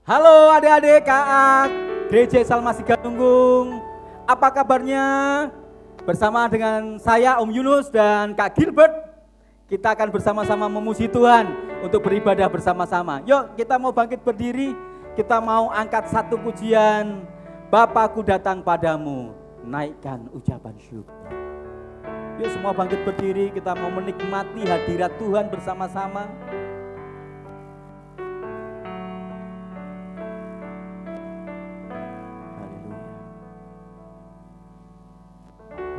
Halo adik-adik KA Gereja Salma Sigalunggung. Apa kabarnya? Bersama dengan saya Om Yunus dan Kak Gilbert, kita akan bersama-sama memuji Tuhan untuk beribadah bersama-sama. Yuk kita mau bangkit berdiri, kita mau angkat satu pujian. Bapakku datang padamu, naikkan ucapan syukur. Yuk semua bangkit berdiri, kita mau menikmati hadirat Tuhan bersama-sama.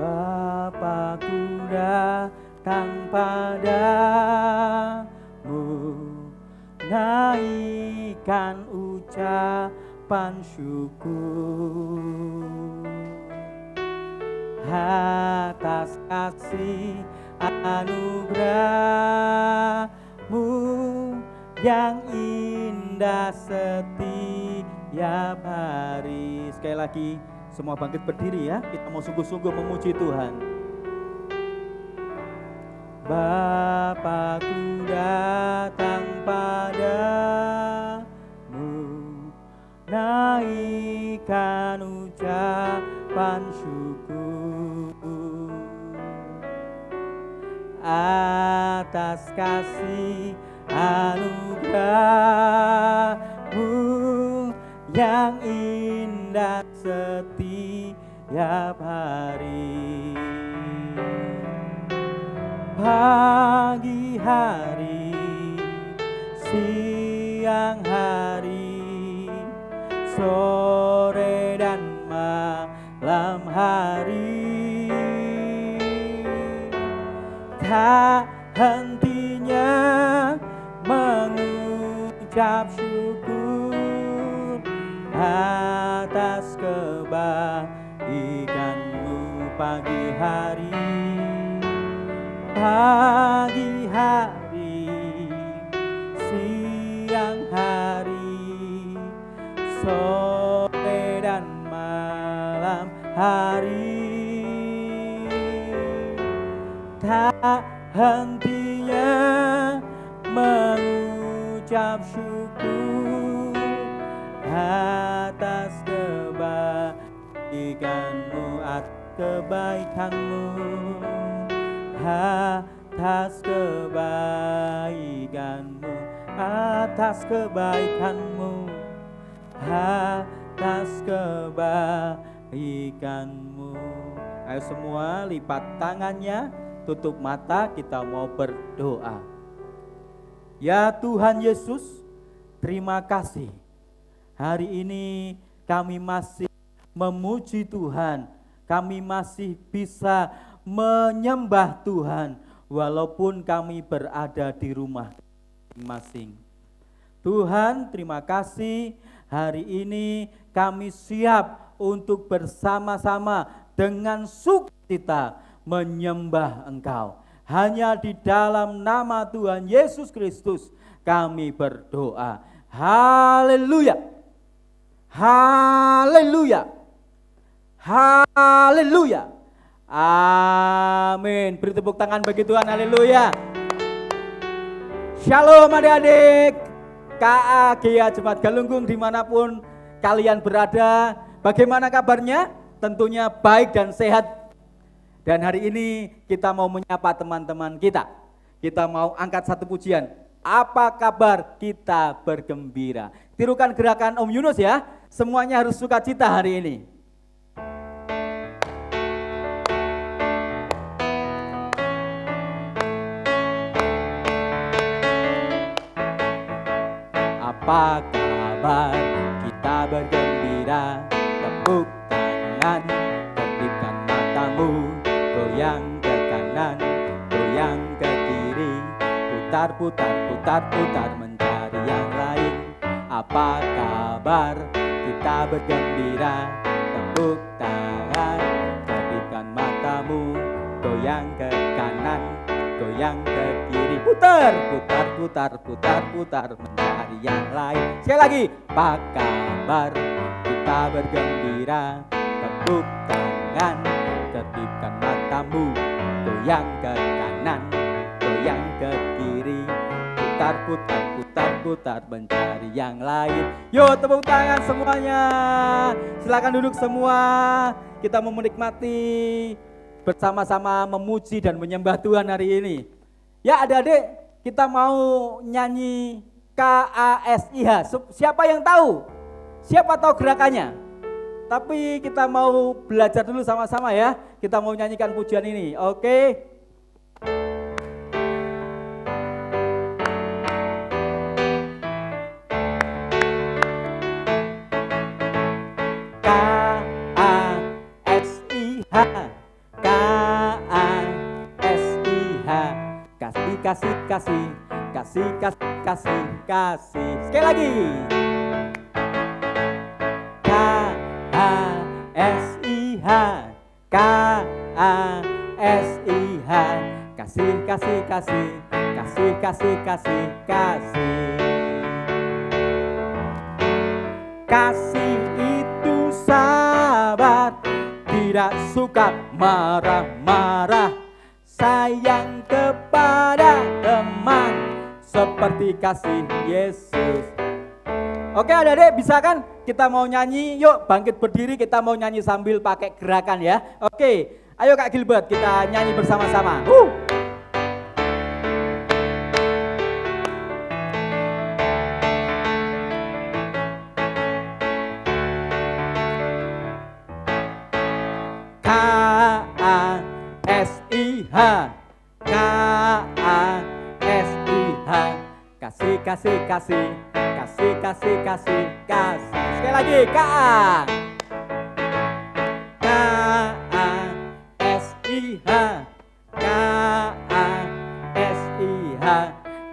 Bapakku datang padamu, naikkan ucapan syukur atas kasih anugerah-Mu yang indah setiap hari. Sekali lagi semua bangkit berdiri ya, kita mau sungguh-sungguh memuji Tuhan. Bapakku datang padamu, naikkan ucapan syukur atas kasih anugerah-Mu yang indah setiap hari. Pagi hari, siang hari, sore dan malam hari, tak hentinya mengucap syukur atas kebaikan-Mu. Pagi hari, pagi hari, siang hari, sore dan malam hari, tak hentinya mengucap syukur atas kebaikan-Mu, atas kebaikan-Mu, atas kebaikan-Mu, atas kebaikan-Mu. Ayo semua lipat tangannya, tutup mata, kita mau berdoa. Ya Tuhan Yesus, terima kasih. Hari ini kami masih memuji Tuhan, kami masih bisa menyembah Tuhan walaupun kami berada di rumah masing-masing. Tuhan, terima kasih hari ini kami siap untuk bersama-sama dengan sukacita menyembah Engkau. Hanya di dalam nama Tuhan Yesus Kristus kami berdoa. Haleluya. Haleluya. Haleluya. Amin. Beri tepuk tangan bagi Tuhan. Haleluya. Shalom adik-adik KA Jemaat Galunggung dimanapun kalian berada. Bagaimana kabarnya? Tentunya baik dan sehat. Dan hari ini kita mau menyapa teman-teman kita. Kita mau angkat satu pujian. Apa kabar? Kita bergembira. Tirukan gerakan Om Yunus ya. Semuanya harus sukacita hari ini. Apa kabar? Kita bergembira. Tepuk tangan, kedipkan matamu, goyang ke kanan, goyang ke kiri, putar, putar, putar, putar, mencari yang lain. Apa kabar? Kita bergembira. Tepuk tangan, kedipkan matamu, goyang ke kanan, goyang ke kiri, putar, putar, putar, putar, putar, mencari yang lain. Sekali lagi, apa kabar? Kita bergembira. Tepuk tangan, kedipkan matamu, goyang ke kanan, goyang ke kiri, putar, putar, putar, aku tak mencari yang lain. Yo, tepuk tangan semuanya. Silakan duduk semua. Kita mau menikmati bersama-sama memuji dan menyembah Tuhan hari ini. Ya adik-adik, kita mau nyanyi KASIH. Siapa yang tahu? Siapa tahu gerakannya? Tapi kita mau belajar dulu sama-sama ya. Kita mau nyanyikan pujian ini, oke? Kasih, kasih, kasih, kasih, kasih, kasih. Sekali lagi. KASIH, KASIH, kasih, kasih, kasih, kasih, kasih, kasih, kasih. Kasih itu sabar, tidak suka marah-marah, sayang kepada teman seperti kasih Yesus. Oke adik-adik, bisa kan? Kita mau nyanyi, yuk bangkit berdiri, kita mau nyanyi sambil pakai gerakan ya. Oke, ayo Kak Gilbert, kita nyanyi bersama-sama. KASIH, KASIH, kasih, kasih, kasih, kasih, kasih, kasih, kasih. Sekali lagi, KASIH, KASIH,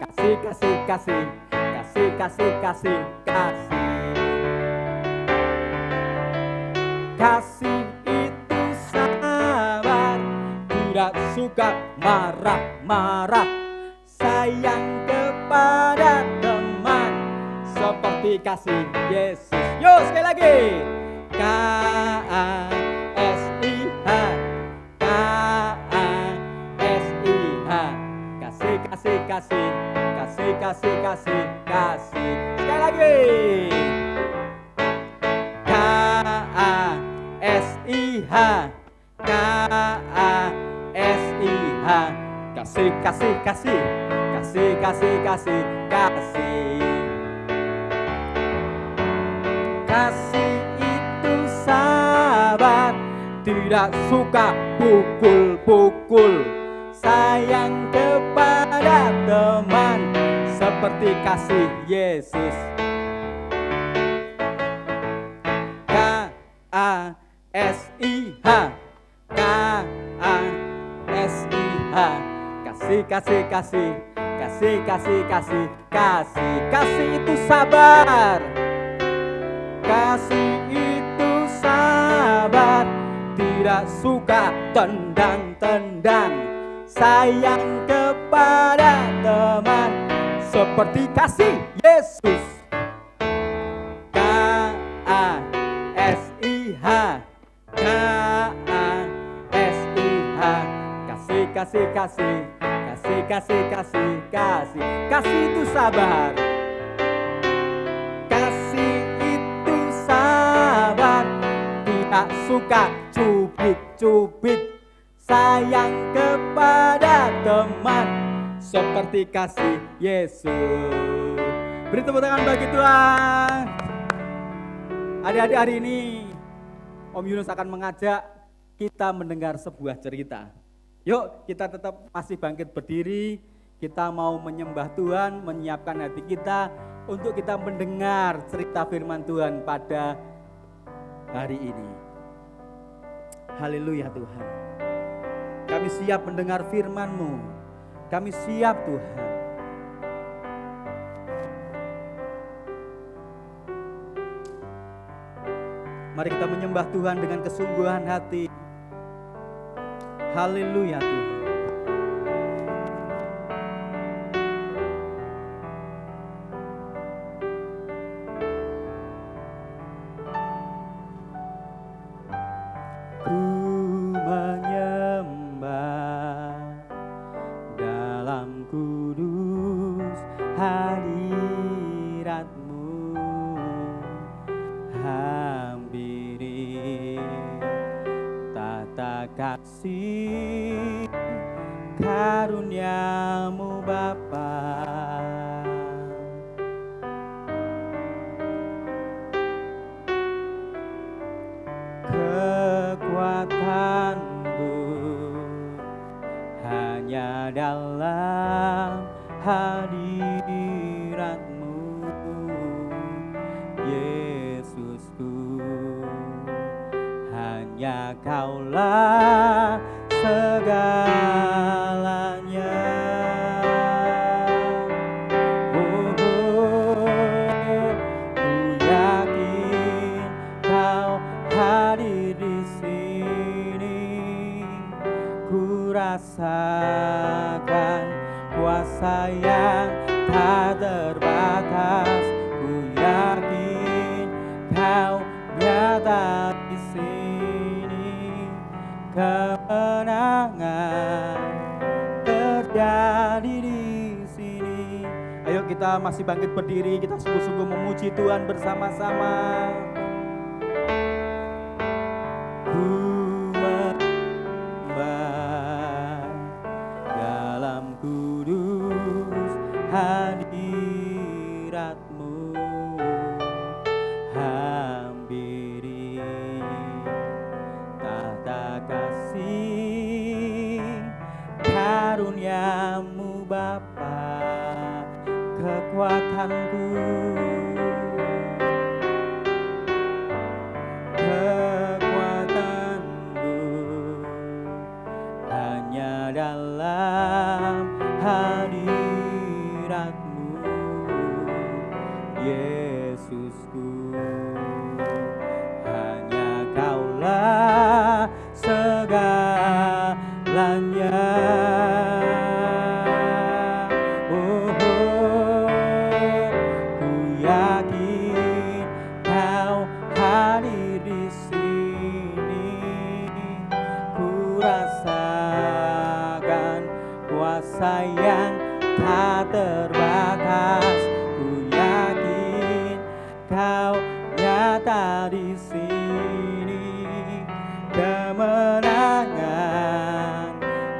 kasih, kasih, kasih, kasih, kasih, kasih, kasih. Kasih itu sabar, tidak suka marah-marah, sayang kepada teman seperti kasih Yesus. Yo sekali lagi. KASIH, KASIH, kasih, kasih, kasih, kasih, kasih, kasih, kasih. Sekali lagi. KASIH, KASIH, kasih, kasih, kasih, kasih, kasih, kasih, kasih. Kasih itu sabar, tidak suka pukul-pukul, sayang kepada teman seperti kasih Yesus. KASIH, KASIH, kasih, kasih, kasih, kasih, kasih, kasih, kasih. Kasih itu sabar, kasih itu sabar, tidak suka tendang-tendang, sayang kepada teman seperti kasih Yesus. KASIH, KASIH, kasih, kasih, kasih, kasih, kasih, kasih, kasih. Kasih itu sabar, kasih itu sabar, tidak suka cubit-cubit, sayang kepada teman seperti kasih Yesus. Beri tepuk tangan bagi Tuhan. Adik-adik, hari ini Om Yunus akan mengajak kita mendengar sebuah cerita. Yuk kita tetap masih bangkit berdiri, kita mau menyembah Tuhan, menyiapkan hati kita untuk kita mendengar cerita firman Tuhan pada hari ini. Haleluya Tuhan. Kami siap mendengar firman-Mu. Kami siap Tuhan. Mari kita menyembah Tuhan dengan kesungguhan hati. Haleluya Tuhan. Ku menyembah dalam kudus hadirat. tata kasih karunia-Mu Bapa. Kekuatanku hanya dalam hadirat-Mu, Yesusku. Hanya Kaulah segalanya. Ku yakin Kau hadir di sini. Ku rasakan kuasa yang tak terbatas. Ku yakin Kau nyata di sini. Kemenangan terjadi di sini. Ayo kita masih bangkit berdiri, kita sungguh-sungguh memuji Tuhan bersama-sama. Ku menyembah dalam kudus hadirat-Mu, hampiri tata kasih karunia-Mu Bapa. Kekuatanku hanya dalam hadirat-Mu, Yesusku. Hanya Kaulah segalanya. Ku yakin Kau hadir di sini. Ku rasakan kuasa yang tak terbatas. Ku yakin Kau nyata di sini. Kemenangan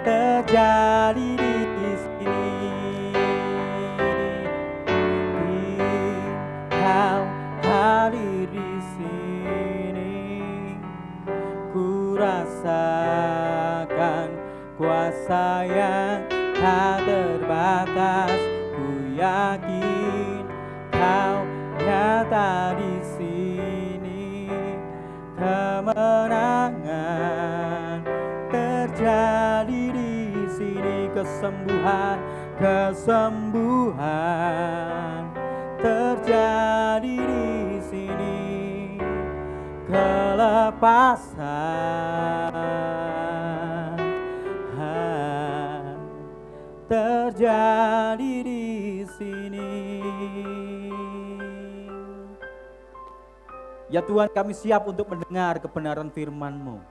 terjadi di sini. Kau hadir di sini. Ku rasakan kuasa yang tak terbatas. Ku yakin Kau nyata di sini. Kemenangan terjadi di sini. Kesembuhan terjadi di sini. Kelepasan terjadi di sini. Ya Tuhan, kami siap untuk mendengar kebenaran firman-Mu.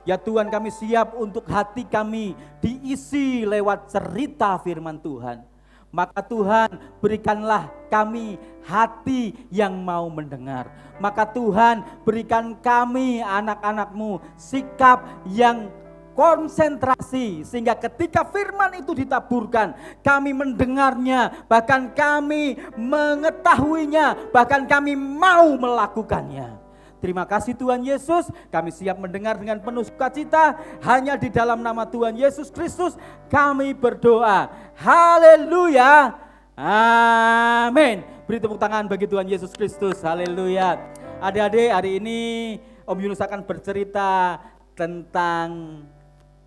Ya Tuhan, kami siap untuk hati kami diisi lewat cerita firman Tuhan. Maka Tuhan, berikanlah kami hati yang mau mendengar. Maka Tuhan, berikan kami anak-anak-Mu sikap yang konsentrasi, sehingga ketika firman itu ditaburkan, kami mendengarnya, bahkan kami mengetahuinya, bahkan kami mau melakukannya. Terima kasih Tuhan Yesus, kami siap mendengar dengan penuh sukacita. Hanya di dalam nama Tuhan Yesus Kristus kami berdoa. Haleluya. Amin. Beri tepuk tangan bagi Tuhan Yesus Kristus. Haleluya. Adik-adik, hari ini Om Yunus akan bercerita tentang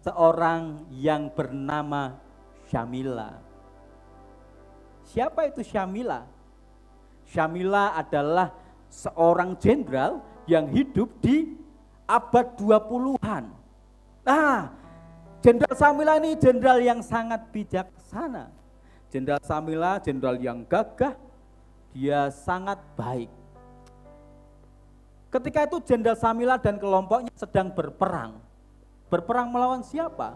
seorang yang bernama Syamila. Siapa itu Syamila? Syamila adalah seorang jenderal yang hidup di abad 20-an. Nah, Jenderal Syamila ini jenderal yang sangat bijaksana. Jenderal Syamila jenderal yang gagah, dia sangat baik. Ketika itu Jenderal Syamila dan kelompoknya sedang berperang. Berperang melawan siapa?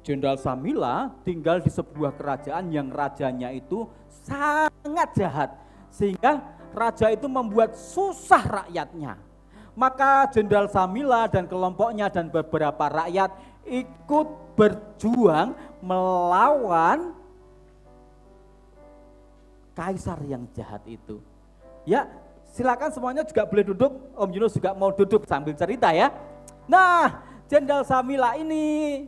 Jenderal Syamila tinggal di sebuah kerajaan yang rajanya itu sangat jahat. Sehingga raja itu membuat susah rakyatnya. Maka Jenderal Samila dan kelompoknya dan beberapa rakyat ikut berjuang melawan kaisar yang jahat itu. Ya, silakan semuanya juga boleh duduk. Om Yunus juga mau duduk sambil cerita ya. Nah, Jenderal Samila ini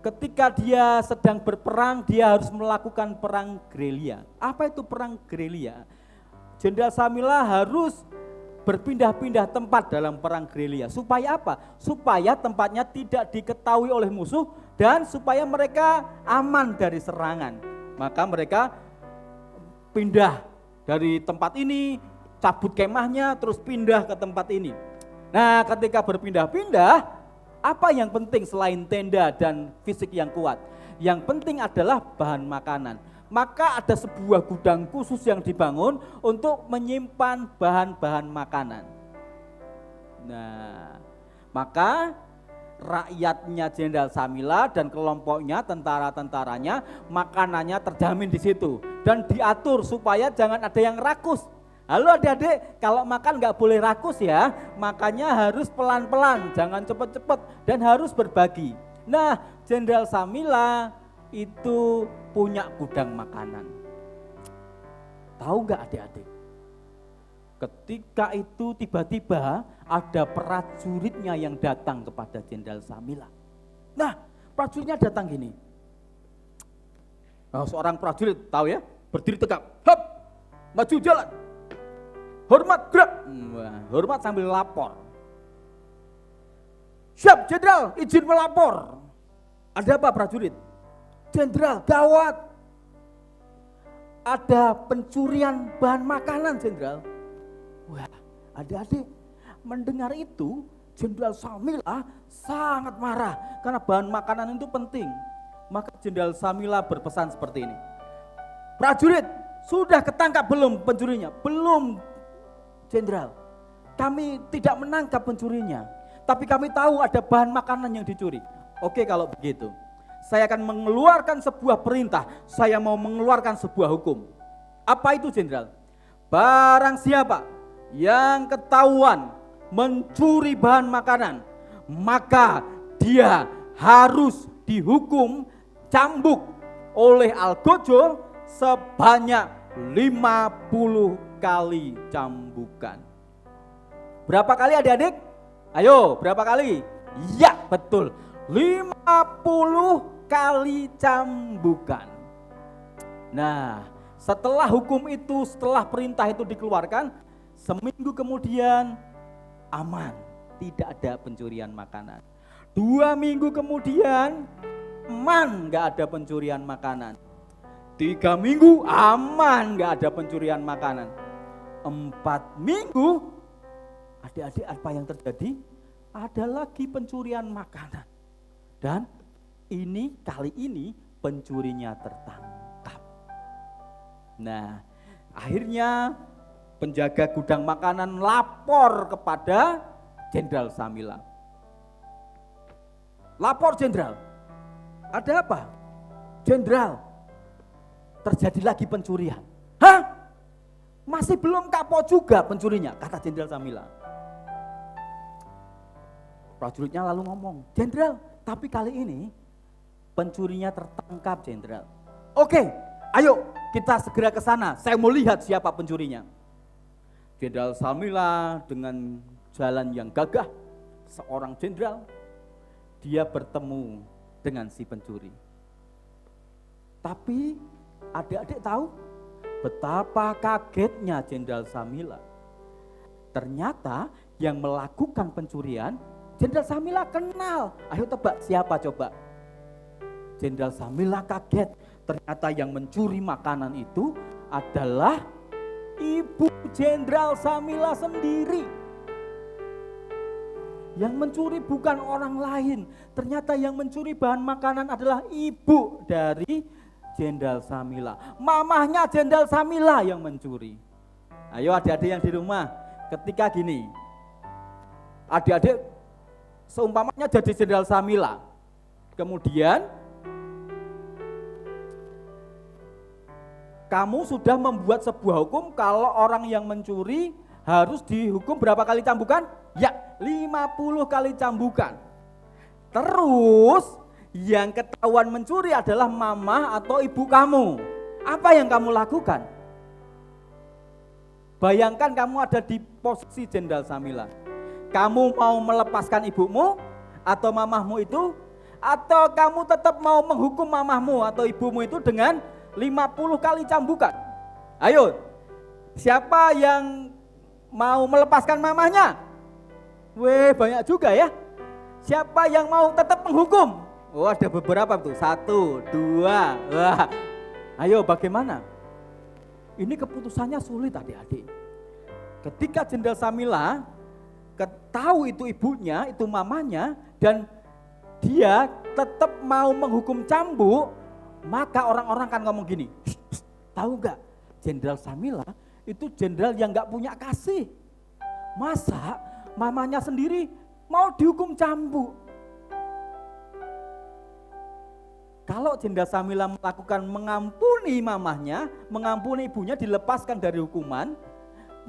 ketika dia sedang berperang, dia harus melakukan perang gerilya. Apa itu perang gerilya? Jenderal Samila harus berpindah-pindah tempat dalam perang gerilya. Supaya apa? Supaya tempatnya tidak diketahui oleh musuh dan supaya mereka aman dari serangan. Maka mereka pindah dari tempat ini, cabut kemahnya, terus pindah ke tempat ini. Nah, ketika berpindah-pindah, apa yang penting selain tenda dan fisik yang kuat? Yang penting adalah bahan makanan. Maka ada sebuah gudang khusus yang dibangun untuk menyimpan bahan-bahan makanan. Nah, maka rakyatnya Jenderal Samila dan kelompoknya, tentara-tentaranya, makanannya terjamin di situ dan diatur supaya jangan ada yang rakus. Halo adik-adik, kalau makan nggak boleh rakus ya, makannya harus pelan-pelan, jangan cepet-cepet dan harus berbagi. Nah, Jenderal Samila itu punya gudang makanan. Tahu nggak adik-adik? Ketika itu tiba-tiba ada prajuritnya yang datang kepada Jenderal Samila. Nah, prajuritnya datang gini. Nah, seorang prajurit tahu ya, berdiri tegap, hop, maju jalan, hormat gerak. Hormat sambil lapor. Siap Jenderal, izin melapor. Ada apa prajurit? Jenderal, gawat. Ada pencurian bahan makanan, Jenderal. Wah, adik-adik mendengar itu, Jenderal Samila sangat marah karena bahan makanan itu penting. Maka Jenderal Samila berpesan seperti ini. Prajurit, sudah ketangkap belum pencurinya? Belum, Jenderal. Kami tidak menangkap pencurinya, tapi kami tahu ada bahan makanan yang dicuri. Oke, kalau begitu saya akan mengeluarkan sebuah perintah, saya mau mengeluarkan sebuah hukum. Apa itu Jenderal? Barang siapa yang ketahuan mencuri bahan makanan, maka dia harus dihukum cambuk oleh Algojo sebanyak 50 kali cambukan. Berapa kali adik-adik? Ayo, berapa kali? Ya, betul. 50 kali cambukan. Nah, setelah hukum itu, setelah perintah itu dikeluarkan, seminggu kemudian aman, tidak ada pencurian makanan. 2 minggu kemudian aman, gak ada pencurian makanan. 3 minggu aman, gak ada pencurian makanan. 4 minggu, adik-adik apa yang terjadi? Ada lagi pencurian makanan. Dan kali ini pencurinya tertangkap. Nah, akhirnya penjaga gudang makanan lapor kepada Jenderal Samila. Lapor Jenderal, ada apa? Jenderal, terjadi lagi pencurian. Hah? Masih belum kapok juga pencurinya, kata Jenderal Samila. Prajuritnya lalu ngomong, Jenderal, tapi kali ini pencurinya tertangkap Jenderal. Oke, ayo kita segera ke sana, saya mau lihat siapa pencurinya. Jenderal Samila dengan jalan yang gagah, seorang jenderal, dia bertemu dengan si pencuri. Tapi adik-adik tahu betapa kagetnya Jenderal Samila. Ternyata yang melakukan pencurian Jenderal Samila kenal. Ayo tebak siapa coba? Jenderal Samila kaget. Ternyata yang mencuri makanan itu adalah ibu Jenderal Samila sendiri. Yang mencuri bukan orang lain. Ternyata yang mencuri bahan makanan adalah ibu dari Jenderal Samila. Mamahnya Jenderal Samila yang mencuri. Ayo adik-adik yang di rumah, ketika gini, adik-adik seumpamanya jadi Jenderal Samila, kemudian kamu sudah membuat sebuah hukum kalau orang yang mencuri harus dihukum berapa kali cambukan? Ya, 50 kali cambukan. Terus yang ketahuan mencuri adalah mama atau ibu kamu. Apa yang kamu lakukan? Bayangkan kamu ada di posisi Jenderal Samila. Kamu mau melepaskan ibumu atau mamahmu itu? Atau kamu tetap mau menghukum mamahmu atau ibumu itu dengan 50 kali cambukan? Ayo, siapa yang mau melepaskan mamahnya? Weh, banyak juga ya. Siapa yang mau tetap menghukum? Oh, ada beberapa tuh. 1, 2. Wah. Ayo, bagaimana? Ini keputusannya sulit adik-adik. Ketika Jenderal Samila tahu itu ibunya, itu mamanya, dan dia tetap mau menghukum cambuk, maka orang-orang kan ngomong gini, tahu gak, Jenderal Samila itu jenderal yang gak punya kasih. Masa mamanya sendiri mau dihukum cambuk? Kalau Jenderal Samila melakukan mengampuni mamahnya, mengampuni ibunya, dilepaskan dari hukuman,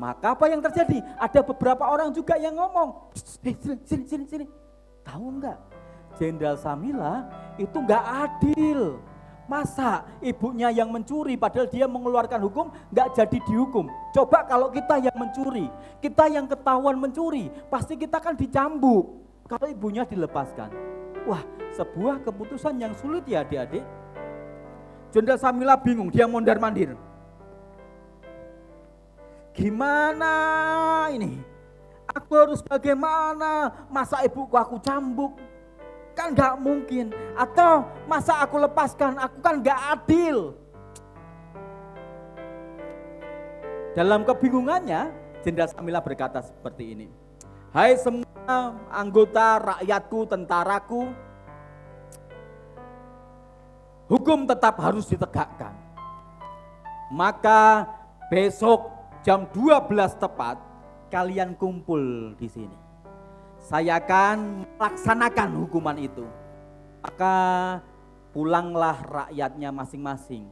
maka apa yang terjadi? Ada beberapa orang juga yang ngomong, sini. Tahu enggak? Jenderal Samila itu enggak adil. Masa ibunya yang mencuri padahal dia mengeluarkan hukum enggak jadi dihukum. Coba kalau kita yang mencuri, kita yang ketahuan mencuri, pasti kita kan dicambuk. Kalau ibunya dilepaskan. Wah, sebuah keputusan yang sulit ya adik-adik. Jenderal Samila bingung, dia mondar-mandir. Gimana ini? Aku harus bagaimana? Masa ibuku aku cambuk? Kan gak mungkin. Atau masa aku lepaskan? Aku kan gak adil. Dalam kebingungannya, Jenderal Samila berkata seperti ini. Hai semua anggota rakyatku, tentaraku, hukum tetap harus ditegakkan. Maka besok jam 12 tepat kalian kumpul di sini. Saya akan melaksanakan hukuman itu. Maka pulanglah rakyatnya masing-masing.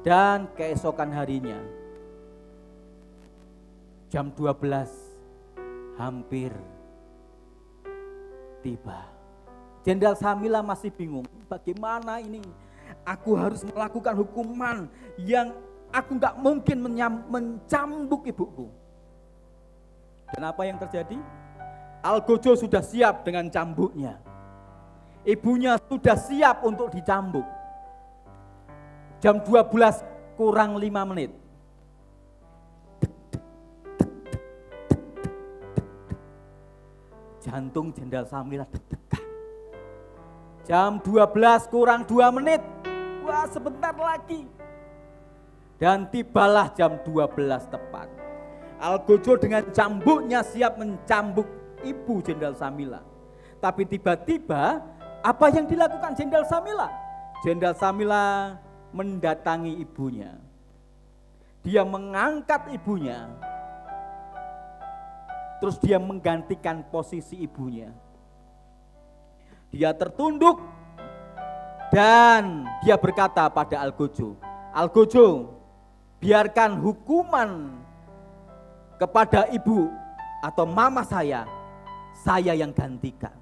Dan keesokan harinya jam 12 hampir tiba. Jenderal Samila masih bingung, bagaimana ini? Aku harus melakukan hukuman yang aku gak mungkin mencambuk ibuku. Dan apa yang terjadi? Algojo sudah siap dengan cambuknya. Ibunya sudah siap untuk dicambuk. Jam 12 kurang 5 menit. Jantung Jenderal Samila deg-degan. Jam 12 kurang 2 menit. Wah, sebentar lagi. Dan tibalah jam 12 tepat. Algojo dengan cambuknya siap mencambuk ibu Jenderal Samila. Tapi tiba-tiba apa yang dilakukan Jenderal Samila? Jenderal Samila mendatangi ibunya. Dia mengangkat ibunya. Terus dia menggantikan posisi ibunya. Dia tertunduk dan dia berkata pada Algojo, Algojo, biarkan hukuman kepada ibu atau mama saya yang gantikan.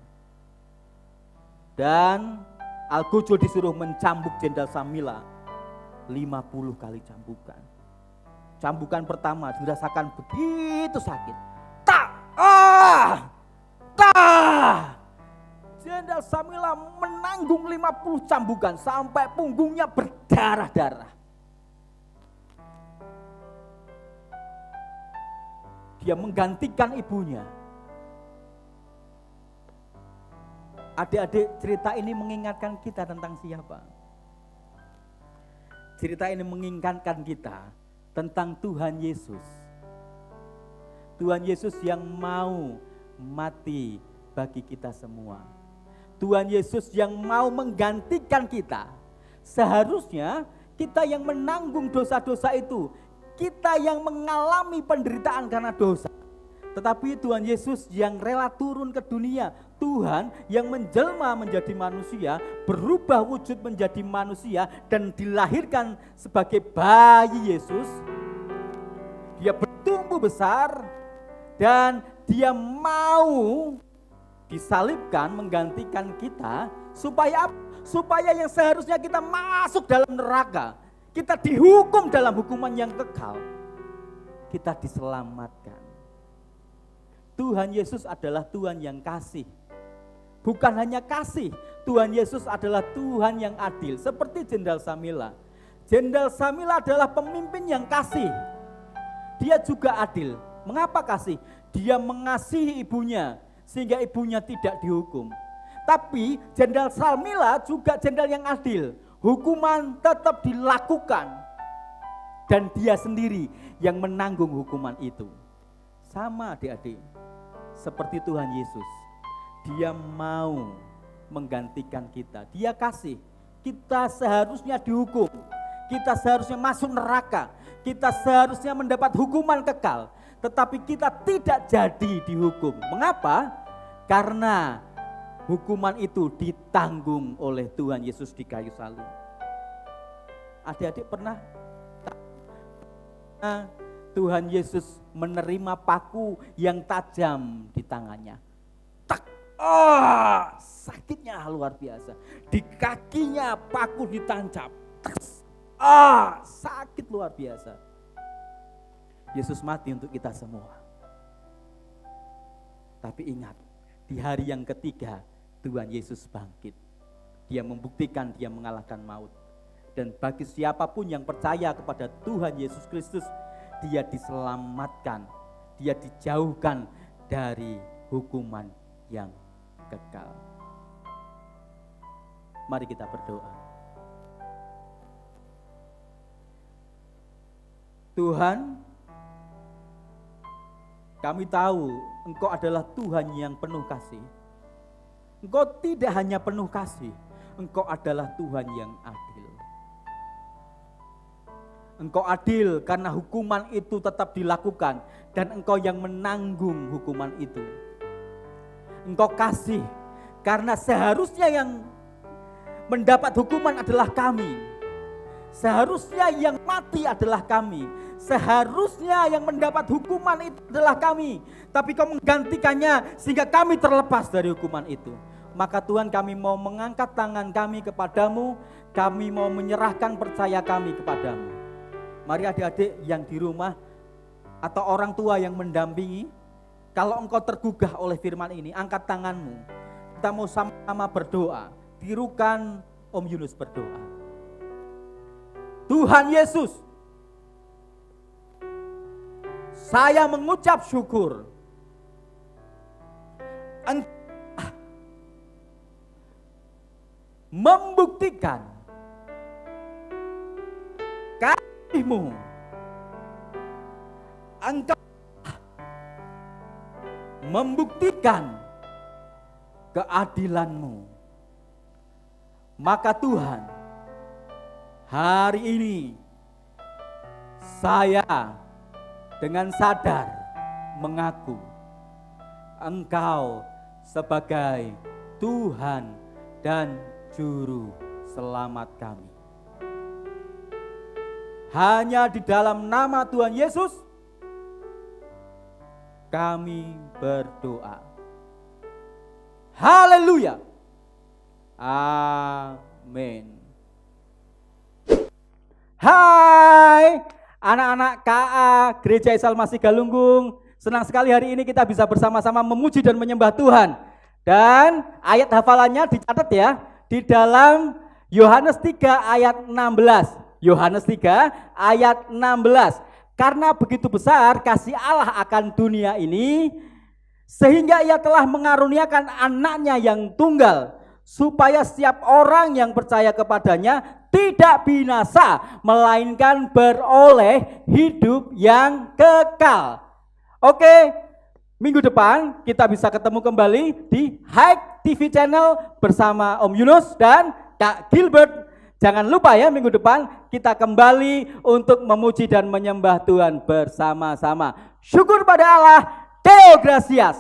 Dan Algojo disuruh mencambuk Jenderal Samila 50 kali cambukan. Cambukan pertama dirasakan begitu sakit. Jenderal Samila menanggung 50 cambukan sampai punggungnya berdarah-darah. Dia menggantikan ibunya. Adik-adik, cerita ini mengingatkan kita tentang siapa? Cerita ini mengingatkan kita tentang Tuhan Yesus. Tuhan Yesus yang mau mati bagi kita semua. Tuhan Yesus yang mau menggantikan kita. Seharusnya kita yang menanggung dosa-dosa itu. Kita yang mengalami penderitaan karena dosa. Tetapi Tuhan Yesus yang rela turun ke dunia. Tuhan yang menjelma menjadi manusia, berubah wujud menjadi manusia dan dilahirkan sebagai bayi Yesus. Dia bertumbuh besar dan dia mau disalibkan menggantikan kita supaya yang seharusnya kita masuk dalam neraka, kita dihukum dalam hukuman yang kekal, kita diselamatkan. Tuhan Yesus adalah Tuhan yang kasih. Bukan hanya kasih, Tuhan Yesus adalah Tuhan yang adil. Seperti Jenderal Samila. Jenderal Samila adalah pemimpin yang kasih. Dia juga adil. Mengapa kasih? Dia mengasihi ibunya sehingga ibunya tidak dihukum. Tapi Jenderal Samila juga jenderal yang adil. Hukuman tetap dilakukan dan dia sendiri yang menanggung hukuman itu. Sama adik-adik, seperti Tuhan Yesus. Dia mau menggantikan kita. Dia kasih. Kita seharusnya dihukum. Kita seharusnya masuk neraka. Kita seharusnya mendapat hukuman kekal. Tetapi kita tidak jadi dihukum. Mengapa? Karena hukuman itu ditanggung oleh Tuhan Yesus di kayu salib. Adik-adik pernah Tuhan Yesus menerima paku yang tajam di tangannya. Sakitnya luar biasa. Di kakinya paku ditancap. Sakit luar biasa. Yesus mati untuk kita semua. Tapi ingat, di hari yang ketiga Tuhan Yesus bangkit. Dia membuktikan dia mengalahkan maut. Dan bagi siapapun yang percaya kepada Tuhan Yesus Kristus, dia diselamatkan. Dia dijauhkan dari hukuman yang kekal. Mari kita berdoa. Tuhan, kami tahu Engkau adalah Tuhan yang penuh kasih. Engkau tidak hanya penuh kasih, Engkau adalah Tuhan yang adil. Engkau adil karena hukuman itu tetap dilakukan dan Engkau yang menanggung hukuman itu. Engkau kasih karena seharusnya yang mendapat hukuman adalah kami. Seharusnya yang mati adalah kami. Seharusnya yang mendapat hukuman itu adalah kami. Tapi Kau menggantikannya sehingga kami terlepas dari hukuman itu. Maka Tuhan, kami mau mengangkat tangan kami kepadamu. Kami mau menyerahkan percaya kami kepadamu. Mari adik-adik yang di rumah atau orang tua yang mendampingi, kalau engkau tergugah oleh firman ini, angkat tanganmu. Kita mau sama-sama berdoa. Tirukan Om Yunus berdoa. Tuhan Yesus, saya mengucap syukur. Engkau membuktikan kasih-Mu. Engkau membuktikan keadilan-Mu. Maka Tuhan, hari ini saya dengan sadar mengaku Engkau sebagai Tuhan dan Juru Selamat kami. Hanya di dalam nama Tuhan Yesus kami berdoa. Haleluya. Amin. Hai anak-anak KA Gereja Isal Masih Galunggung. Senang sekali hari ini kita bisa bersama-sama memuji dan menyembah Tuhan. Dan ayat hafalannya dicatat ya, di dalam Yohanes 3 ayat 16. Yohanes 3 ayat 16. Karena begitu besar kasih Allah akan dunia ini, sehingga Ia telah mengaruniakan anaknya yang tunggal, supaya setiap orang yang percaya kepadanya tidak binasa, melainkan beroleh hidup yang kekal. Oke, minggu depan kita bisa ketemu kembali di Hike TV channel bersama Om Yunus dan Kak Gilbert. Jangan lupa ya, minggu depan kita kembali untuk memuji dan menyembah Tuhan bersama-sama. Syukur pada Allah. Deo gracias.